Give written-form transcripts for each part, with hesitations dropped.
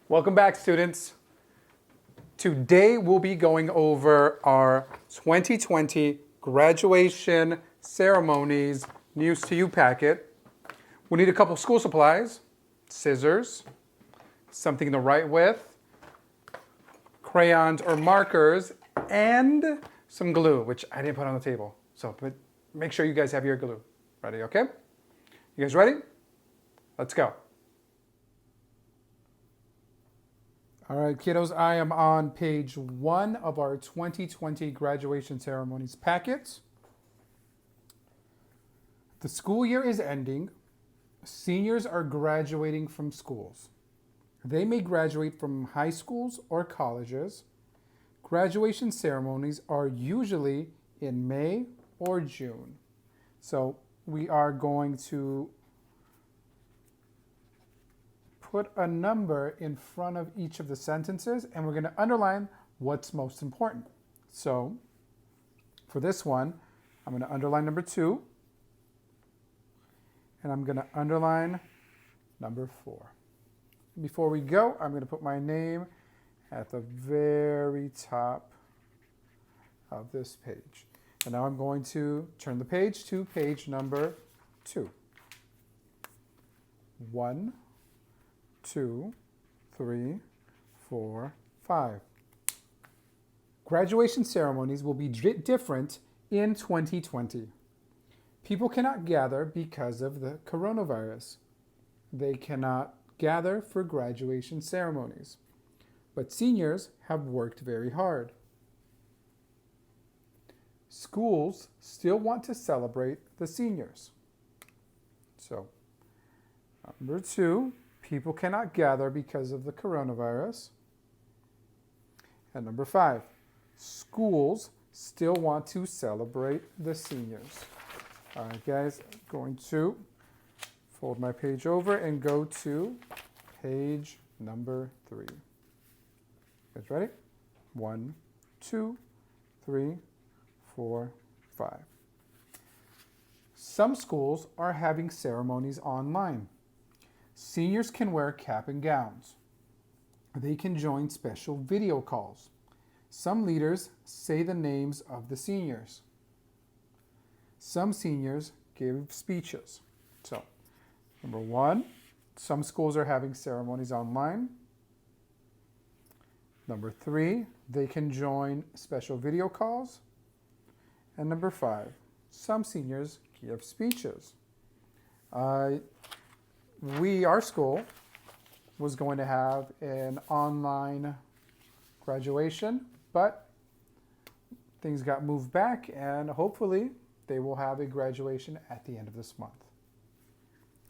Welcome back, students. Today we'll be going over our 2020 Graduation Ceremonies News to You packet. We need a couple school supplies, scissors, something to write with, crayons or markers, and some glue, which I didn't put on the table. But make sure you guys have your glue ready, okay? You guys ready? Let's go. All right, kiddos, I am on page 1 of our 2020 Graduation Ceremonies packet. The school year is ending. Seniors are graduating from schools. They may graduate from high schools or colleges. Graduation ceremonies are usually in May or June. So we are going to put a number in front of each of the sentences, and we're going to underline what's most important. So for this one, I'm going to underline number 2, and I'm going to underline number 4. Before we go, I'm going to put my name at the very top of this page. And now I'm going to turn the page to page number 2. 1, 2, 3, 4, 5. Graduation ceremonies will be different in 2020. People cannot gather because of the coronavirus. They cannot gather for graduation ceremonies. But seniors have worked very hard. Schools still want to celebrate the seniors. So, number 2. People cannot gather because of the coronavirus. And number 5, schools still want to celebrate the seniors. All right, guys, I'm going to fold my page over and go to page number 3. You guys ready? 1, 2, 3, 4, 5. Some schools are having ceremonies online. Seniors can wear cap and gowns. They can join special video calls. Some leaders say the names of the seniors. Some seniors give speeches. So, number 1, some schools are having ceremonies online. Number 3, they can join special video calls. And number 5, some seniors give speeches. Our school was going to have an online graduation, but things got moved back, and hopefully they will have a graduation at the end of this month.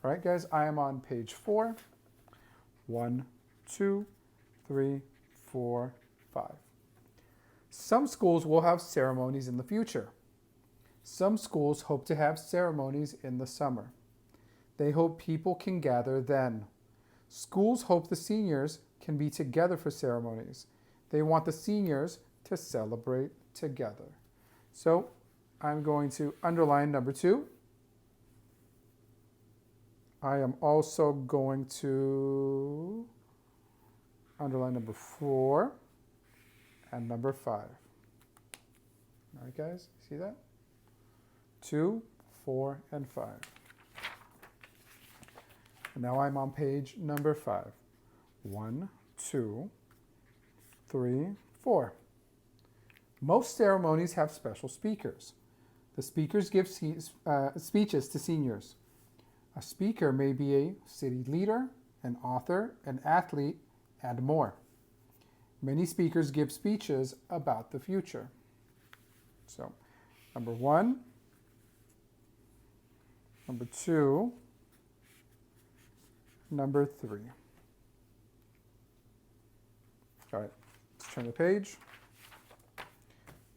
All right, guys, I am on page 4. 1, 2, 3, 4, 5. Some schools will have ceremonies in the future. Some schools hope to have ceremonies in the summer. They hope people can gather then. Schools hope the seniors can be together for ceremonies. They want the seniors to celebrate together. So I'm going to underline number 2. I am also going to underline number 4 and number 5. All right, guys, see that? 2, 4, and 5. And now I'm on page number 5. 1, 2, 3, 4. Most ceremonies have special speakers. The speakers give speeches to seniors. A speaker may be a city leader, an author, an athlete, and more. Many speakers give speeches about the future. So, number 1, number 2, number 3. All right, let's turn the page.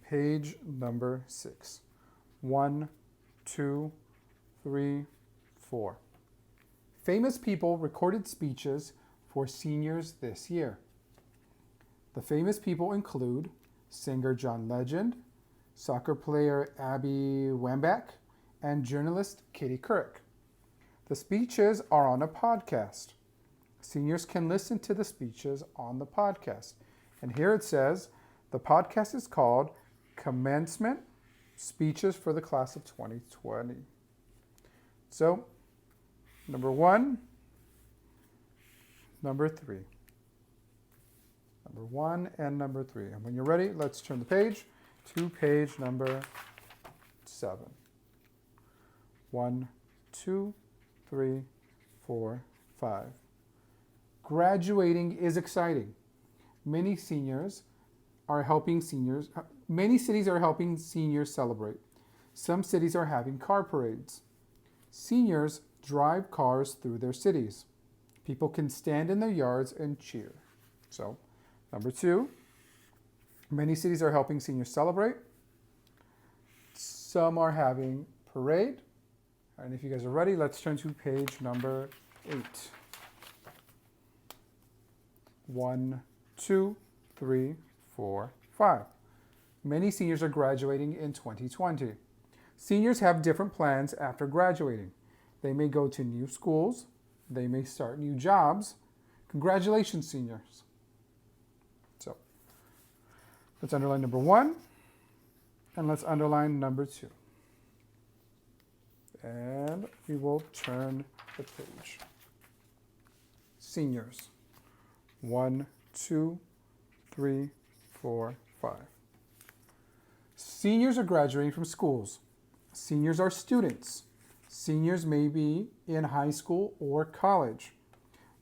Page number 6. 1, 2, 3, 4. Famous people recorded speeches for seniors this year. The famous people include singer John Legend, soccer player Abby Wambach, and journalist Katie Couric. The speeches are on a podcast. Seniors can listen to the speeches on the podcast. And here it says the podcast is called Commencement Speeches for the Class of 2020. So, number 1, number 3. Number 1 and number 3. And when you're ready, let's turn the page to page number 7. 1, 2, 3, 4, 5. Graduating is exciting. Many cities are helping seniors celebrate. Some cities are having car parades. Seniors drive cars through their cities. People can stand in their yards and cheer. So, number 2, many cities are helping seniors celebrate. Some are having parade. And if you guys are ready, let's turn to page number 8. 1, 2, 3, 4, 5. Many seniors are graduating in 2020. Seniors have different plans after graduating. They may go to new schools. They may start new jobs. Congratulations, seniors. So, let's underline number 1, and let's underline number 2. And we will turn the page. Seniors. 1, 2, 3, 4, 5. Seniors are graduating from schools. Seniors are students. Seniors may be in high school or college.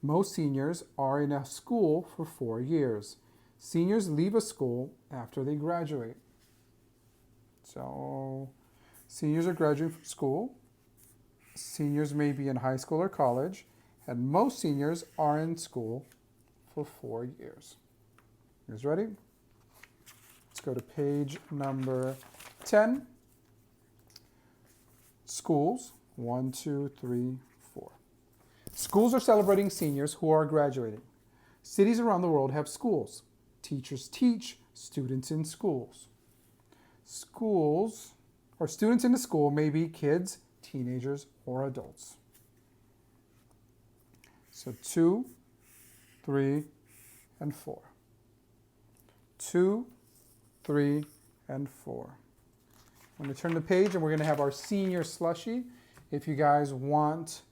Most seniors are in a school for 4 years. Seniors leave a school after they graduate. So, seniors are graduating from school. Seniors may be in high school or college. And most seniors are in school for 4 years. You guys ready? Let's go to page number 10. Schools. 1, 2, 3, 4. Schools are celebrating seniors who are graduating. Cities around the world have schools. Teachers teach students in schools. Schools, or students in the school, may be kids, teenagers, or adults. So 2, 3, and 4. 2, 3, and 4. I'm going to turn the page and we're going to have our senior slushie. If you guys want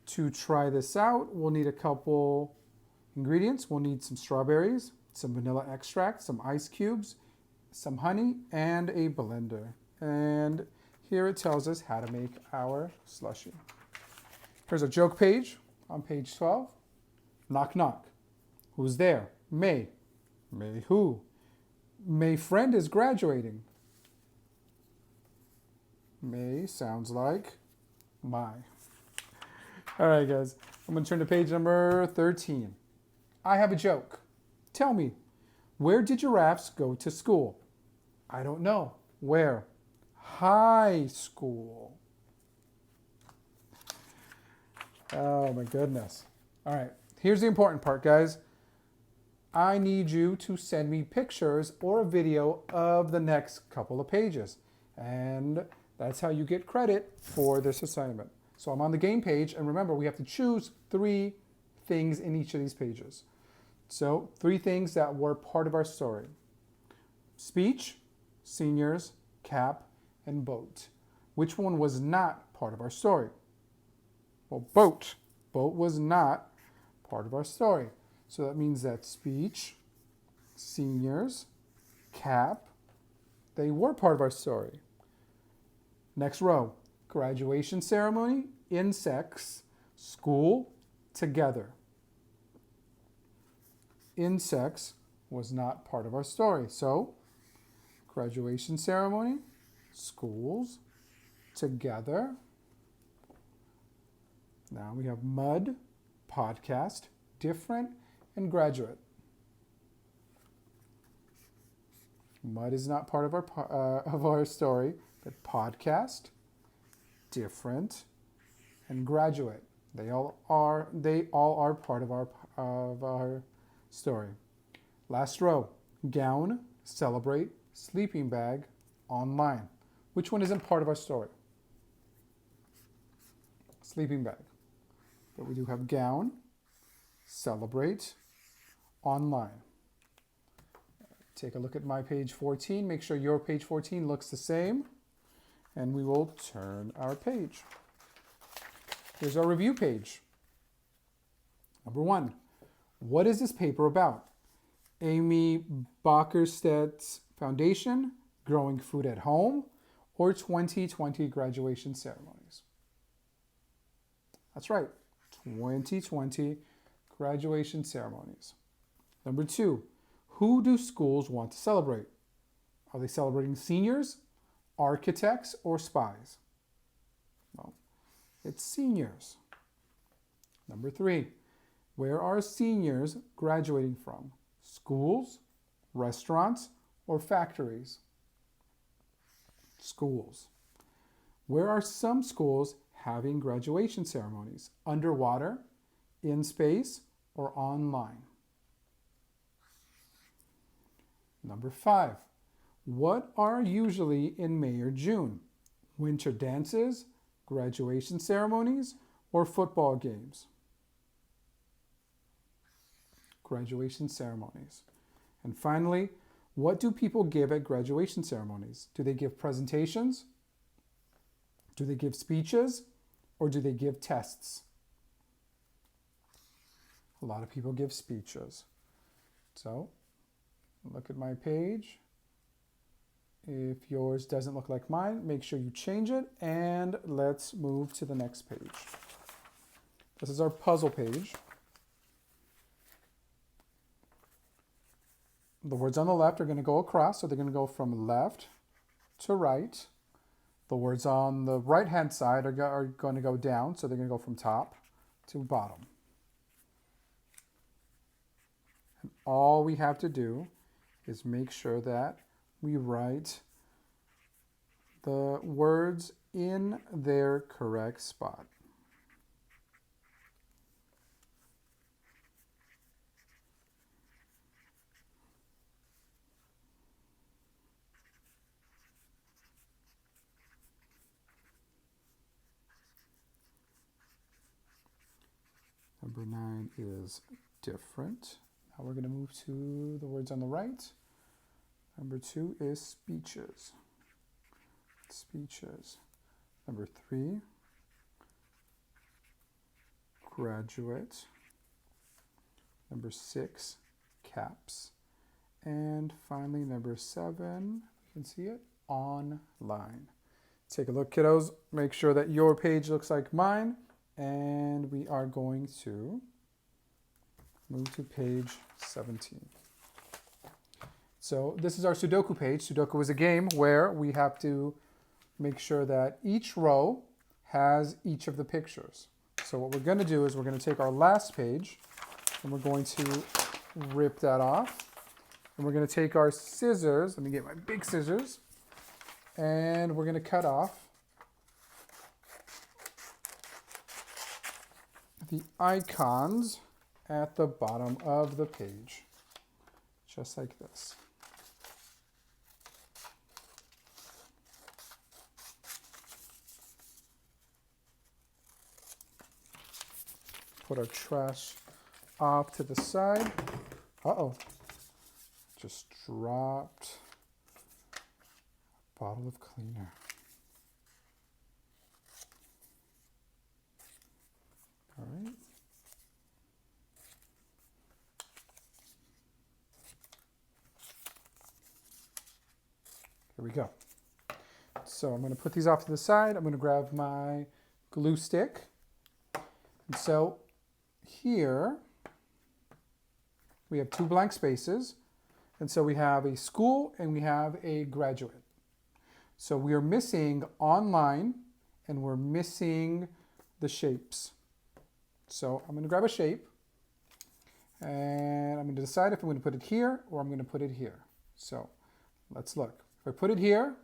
to try this out, we'll need a couple ingredients. We'll need some strawberries, some vanilla extract, some ice cubes, some honey, and a blender. And here it tells us how to make our slushie. Here's a joke page on page 12. Knock, knock. Who's there? May. May who? May friend is graduating. May sounds like my. All right, guys. I'm going to turn to page number 13. I have a joke. Tell me, where did giraffes go to school? I don't know. Where? High school. Oh, my goodness. All right. Here's the important part, guys. I need you to send me pictures or a video of the next couple of pages. And that's how you get credit for this assignment. So I'm on the game page, and remember, we have to choose 3 things in each of these pages. So 3 things that were part of our story. Speech, seniors, cap, and boat. Which one was not part of our story? Well, boat. Boat was not part of our story. So that means that speech, seniors, cap, they were part of our story. Next row, graduation ceremony, insects, school, together. Insects was not part of our story. So, graduation ceremony, schools, together. Now we have mud, podcast, different, and graduate. Mud is not part of our story, but podcast, different, and graduate. They all are part of our story. Last row, gown, celebrate, sleeping bag, online. Which one isn't part of our story? Sleeping bag. But we do have gown, celebrate online? Take a look at my page 14. Make sure your page 14 looks the same. And we will turn our page. Here's our review page. Number 1, what is this paper about? Amy Bockerstedt's Foundation, Growing Food at Home, or 2020 Graduation Ceremonies? That's right, 2020 Graduation Ceremonies. Number 2, who do schools want to celebrate? Are they celebrating seniors, architects, or spies? Well, it's seniors. Number 3, where are seniors graduating from? Schools, restaurants, or factories? Schools. Where are some schools having graduation ceremonies? Underwater, in space, or online? Number 5. What are usually in May or June? Winter dances, graduation ceremonies, or football games? Graduation ceremonies. And finally, what do people give at graduation ceremonies? Do they give presentations? Do they give speeches? Or do they give tests? A lot of people give speeches. So, look at my page. If yours doesn't look like mine, make sure you change it, and let's move to the next page. This is our puzzle page. The words on the left are going to go across, so they're going to go from left to right. The words on the right-hand side are going to go down, so they're going to go from top to bottom. And all we have to do is make sure that we write the words in their correct spot. Number 9 is different. Now we're going to move to the words on the right. Number 2 is speeches. Speeches. Number 3, graduate. Number 6, caps. And finally, number 7, you can see it, online. Take a look, kiddos. Make sure that your page looks like mine. And we are going to move to page 17. So this is our Sudoku page. Sudoku is a game where we have to make sure that each row has each of the pictures. So what we're going to do is we're going to take our last page and we're going to rip that off. And we're going to take our scissors. Let me get my big scissors. And we're going to cut off the icons at the bottom of the page, just like this. Put our trash off to the side. Uh-oh, just dropped a bottle of cleaner. All right. Here we go. So I'm going to put these off to the side. I'm going to grab my glue stick. And so here we have 2 blank spaces. And so we have a school and we have a graduate. So we are missing online and we're missing the shapes. So I'm going to grab a shape and I'm going to decide if I'm going to put it here or I'm going to put it here. So let's look. If I put it here,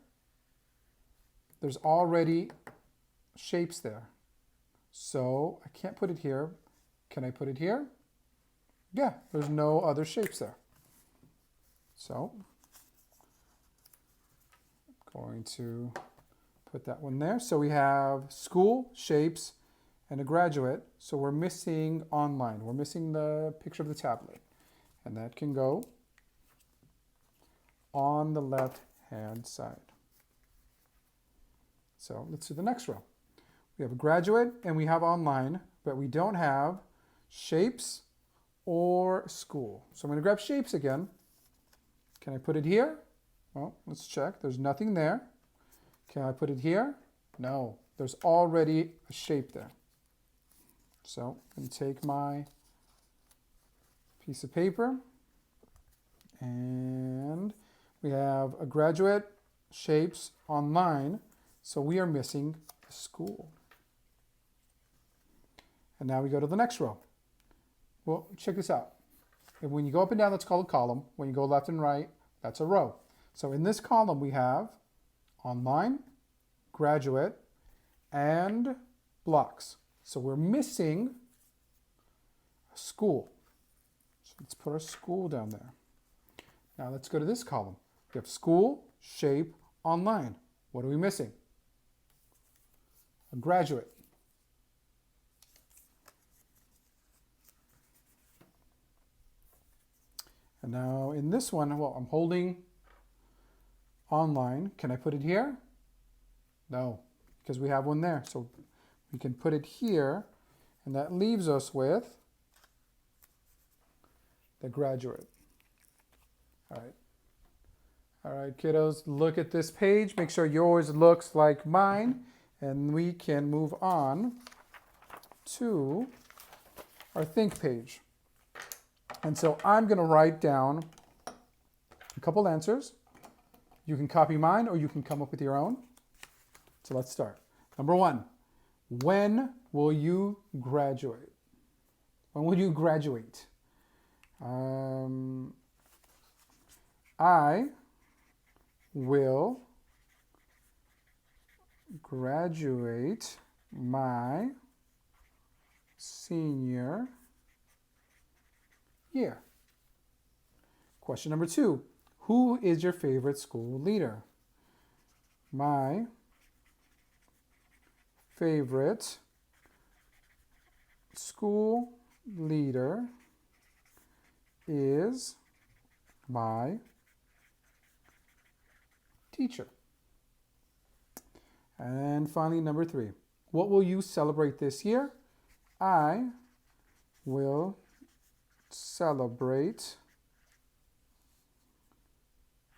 there's already shapes there. So I can't put it here. Can I put it here? Yeah, there's no other shapes there. So I'm going to put that one there. So we have school, shapes, and a graduate. So we're missing online. We're missing the picture of the tablet. And that can go on the left-hand side. So let's do the next row. We have a graduate and we have online, but we don't have shapes or school. So I'm going to grab shapes again. Can I put it here? Well, let's check. There's nothing there. Can I put it here? No, there's already a shape there. So I'm going to take my piece of paper, and we have a graduate, shapes, online, so we are missing the school. And now we go to the next row. Well, check this out. And when you go up and down, that's called a column. When you go left and right, that's a row. So in this column, we have online, graduate, and blocks. So we're missing a school. So let's put our school down there. Now let's go to this column. We have school, shape, online. What are we missing? A graduate. And now in this one, well, I'm holding online. Can I put it here? No, because we have one there. So we can put it here, and that leaves us with the graduate. All right. All right, kiddos, look at this page. Make sure yours looks like mine, and we can move on to our think page. And so I'm going to write down a couple answers. You can copy mine or you can come up with your own. So let's start. Number one, when will you graduate? When will you graduate? I will graduate my senior year. Question number two, who is your favorite school leader? My favorite school leader is my teacher. And finally, number three, what will you celebrate this year? I will celebrate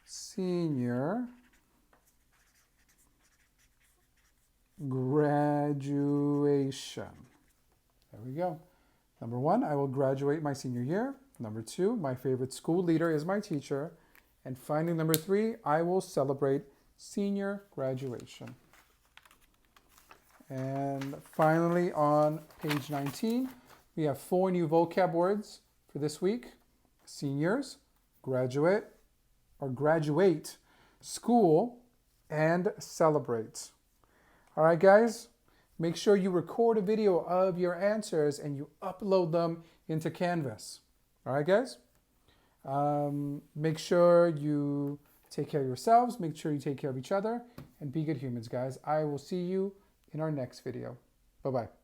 senior graduation. There we go. Number one, I will graduate my senior year. Number two, my favorite school leader is my teacher. And finally, number three, I will celebrate senior graduation. And finally, on page 19, we have 4 new vocab words for this week. Seniors, graduate, or graduate, school, and celebrate. All right, guys, make sure you record a video of your answers and you upload them into Canvas. All right, guys? Make sure you take care of yourselves, make sure you take care of each other, and be good humans, guys. I will see you in our next video. Bye-bye.